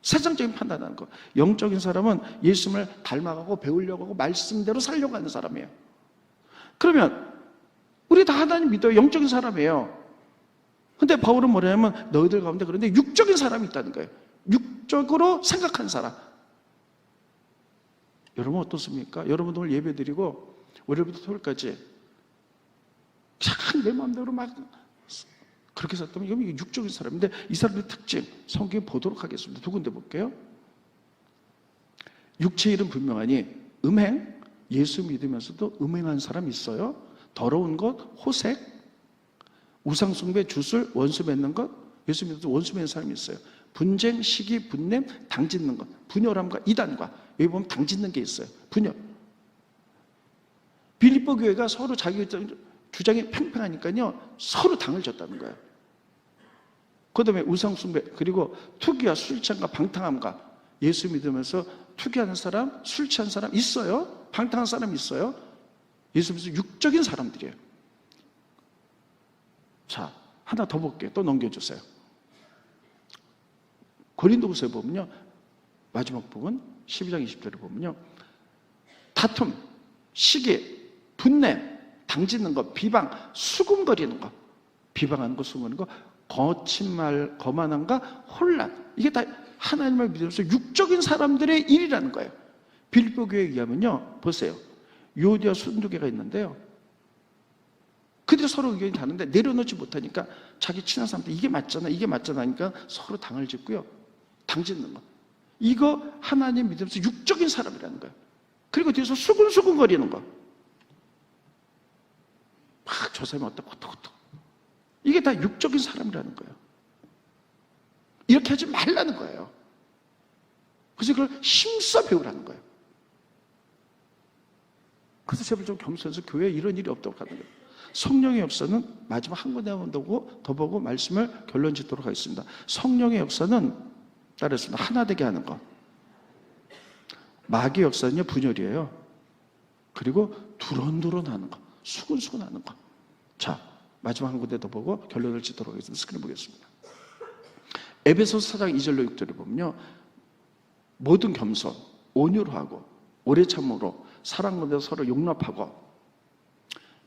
세상적인 판단하는 거. 영적인 사람은 예수님을 닮아가고 배우려고 하고 말씀대로 살려고 하는 사람이에요. 그러면 우리 다 하나님 믿어요. 영적인 사람이에요. 근데 바울은 뭐냐면 너희들 가운데 그런데 육적인 사람이 있다는 거예요. 육적으로 생각하는 사람. 여러분 어떻습니까? 여러분 오늘 예배 드리고 월요일부터 토요일까지 참 내 마음대로 막 그렇게 살았다면 이건 육적인 사람인데 이 사람의 특징 성경에 보도록 하겠습니다. 두 군데 볼게요. 육체의 일은 분명하니 음행, 예수 믿으면서도 음행한 사람 있어요. 더러운 것, 호색, 우상숭배, 주술, 원수 맺는 것, 예수 믿어도 원수 맺는 사람이 있어요. 분쟁, 시기, 분냄, 당짓는 것, 분열함과 이단과, 여기 보면 당짓는 게 있어요. 분열. 빌립보 교회가 서로 자기 주장이 팽팽하니까요 서로 당을 졌다는 거예요. 그 다음에 우상숭배, 그리고 투기와 술 취함과 방탕함과, 예수 믿으면서 투기하는 사람, 술 취한 사람 있어요. 방탕한 사람 있어요. 예수 믿으면서 육적인 사람들이에요. 자, 하나 더 볼게요. 또 넘겨주세요. 고린도후서에 보면요, 마지막 부분 12장 20절에 보면요, 다툼, 시기, 분냄, 당짓는 것, 비방, 수군거리는 것, 비방하는 것, 수군거리는 것, 거친 말, 거만함과 혼란, 이게 다 하나님을 믿으면서 육적인 사람들의 일이라는 거예요. 빌립보 교회에 의하면요, 보세요. 유오디아 순두개가 있는데요, 그들이 서로 의견이 다른데 내려놓지 못하니까 자기 친한 사람들 이게 맞잖아 하니까 서로 당을 짓고요, 당짓는 것, 이거 하나님 믿으면서 육적인 사람이라는 거예요. 그리고 뒤에서 수근수근거리는 것, 막 저 사람이 어떻고 이게 다 육적인 사람이라는 거예요. 이렇게 하지 말라는 거예요. 그래서 그걸 힘써 배우라는 거예요. 그래서 제발 좀 겸손해서 교회에 이런 일이 없도록 하는 거예요. 성령의 역사는 마지막 한 군데 더 보고 말씀을 결론 짓도록 하겠습니다. 성령의 역사는 따르겠습니다. 하나 되게 하는 것. 마귀의 역사는요, 분열이에요. 그리고 두런두런 하는 것, 수근수근 하는 것. 자, 마지막 한 군데 더 보고 결론을 짓도록 하겠습니다. 스크린 보겠습니다. 에베소서 4장 2절로 6절에 보면요, 모든 겸손, 온유하고 오래 참음으로 사랑 가운데 서로 용납하고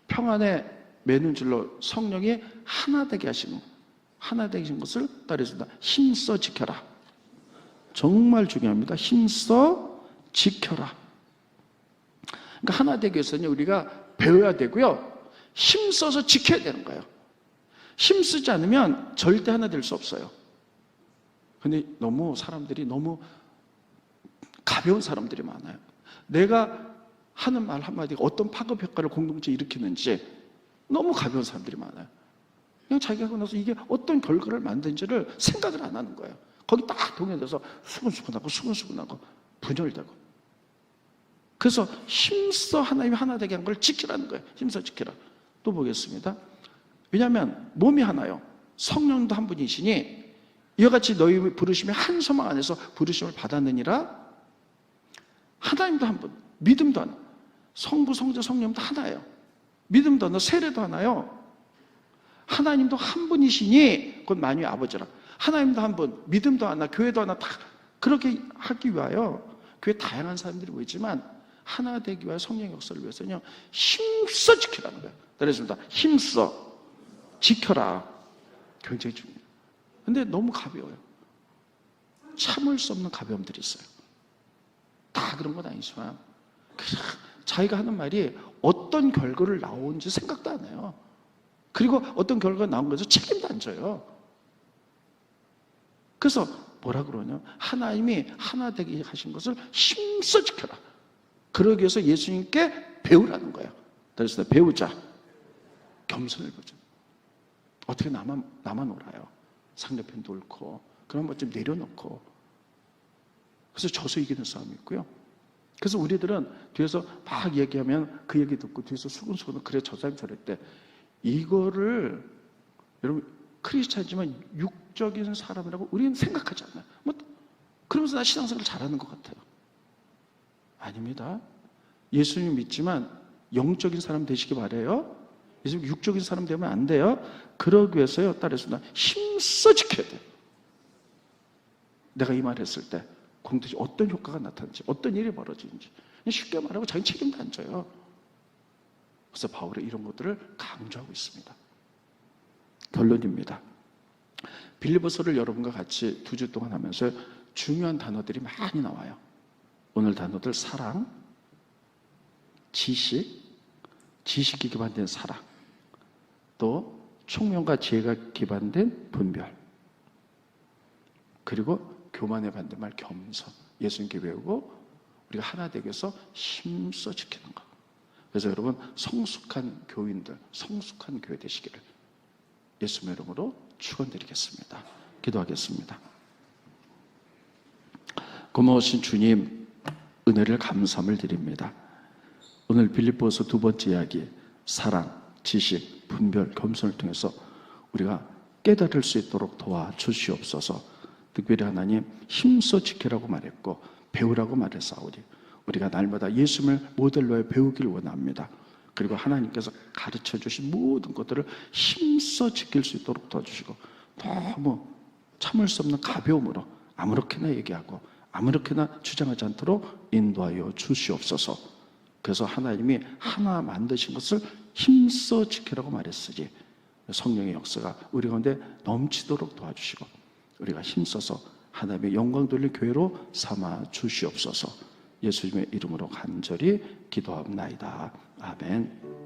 평안에 매는 줄로 성령이 하나 되게 하시는, 하나 되신 것을 따르겠습니다. 힘써 지켜라. 정말 중요합니다. 힘써 지켜라. 그러니까 하나 되기 위해서는 우리가 배워야 되고요, 힘써서 지켜야 되는 거예요. 힘쓰지 않으면 절대 하나 될 수 없어요. 근데 너무 사람들이 너무 가벼운 사람들이 많아요. 내가 하는 말 한마디가 어떤 파급 효과를 공동체에 일으키는지 너무 가벼운 사람들이 많아요. 그냥 자기가 하고 나서 이게 어떤 결과를 만드는지를 생각을 안 하는 거예요. 거기 딱 동요돼서 수근수근하고 분열되고. 그래서 힘써 하나님이 하나 되게 한 걸 지키라는 거예요. 힘써 지키라. 또 보겠습니다. 왜냐하면 몸이 하나요. 성령도 한 분이시니 이와 같이 너희 부르심이 한 소망 안에서 부르심을 받았느니라. 하나님도 한 분, 믿음도 하나, 성부, 성자, 성령도 하나예요. 믿음도 하나, 세례도 하나요. 하나님도 한 분이시니 곧 만유의 아버지라. 하나님도 한 분, 믿음도 하나, 교회도 하나, 다 그렇게 하기 위하여 교회 다양한 사람들이 모이지만 하나 되기 위하여 성령의 역사를 위해서는요, 힘써 지키라는 거예요. 그랬습니다. 힘써 지켜라. 굉장히 중요해요. 근데 너무 가벼워요. 참을 수 없는 가벼움들이 있어요. 다 그런 건 아니지만 자기가 하는 말이 어떤 결과를 나오는지 생각도 안 해요. 그리고 어떤 결과가 나온 거에서 책임도 안 져요. 그래서 뭐라 그러냐, 하나님이 하나 되게 하신 것을 힘써 지켜라. 그러기 위해서 예수님께 배우라는 거예요. 그래서 배우자, 겸손을 보자. 어떻게 나만 놀아요. 상대편도 옳고 그런 것 좀 내려놓고. 그래서 져서 이기는 싸움이 있고요. 그래서 우리들은 뒤에서 막 얘기하면 그 얘기 듣고 뒤에서 수근수근, 그래 저 사람이 저랬대. 이거를 여러분 크리스찬이지만 육적인 사람이라고 우리는 생각하지 않아요. 뭐 그러면서 나 신앙생활 잘하는 것 같아요. 아닙니다. 예수님 믿지만 영적인 사람 되시기 바래요. 예수님 육적인 사람 되면 안 돼요. 그러기 위해서요, 따라서 힘써 지켜야 돼요. 내가 이 말 했을 때 공동체 어떤 효과가 나타나는지, 어떤 일이 벌어지는지 쉽게 말하고 자기 책임도 안 져요. 그래서 바울은 이런 것들을 강조하고 있습니다. 결론입니다. 빌립보서를 여러분과 같이 2주 동안 하면서 중요한 단어들이 많이 나와요. 오늘 단어들: 사랑, 지식이 기반된 사랑, 또 총명과 지혜가 기반된 분별, 그리고 교만의 반대말 겸손, 예수님께 배우고 우리가 하나 되기 위해서 힘써 지키는 것. 그래서 여러분 성숙한 교인들, 성숙한 교회 되시기를 예수님의 이름으로 축원드리겠습니다. 기도하겠습니다. 고마우신 주님, 은혜를 감사함을 드립니다. 오늘 빌립보서 2번째 이야기, 사랑, 지식, 분별, 겸손을 통해서 우리가 깨달을 수 있도록 도와주시옵소서. 특별히 하나님, 힘써 지키라고 말했고 배우라고 말했사오니 우리가 날마다 예수님을 모델로 배우기를 원합니다. 그리고 하나님께서 가르쳐 주신 모든 것들을 힘써 지킬 수 있도록 도와주시고, 너무 참을 수 없는 가벼움으로 아무렇게나 얘기하고 아무렇게나 주장하지 않도록 인도하여 주시옵소서. 그래서 하나님이 하나 만드신 것을 힘써 지키라고 말했으니 성령의 역사가 우리 가운데 넘치도록 도와주시고 우리가 힘써서 하나님의 영광 돌릴 교회로 삼아 주시옵소서. 예수님의 이름으로 간절히 기도합나이다. 아멘.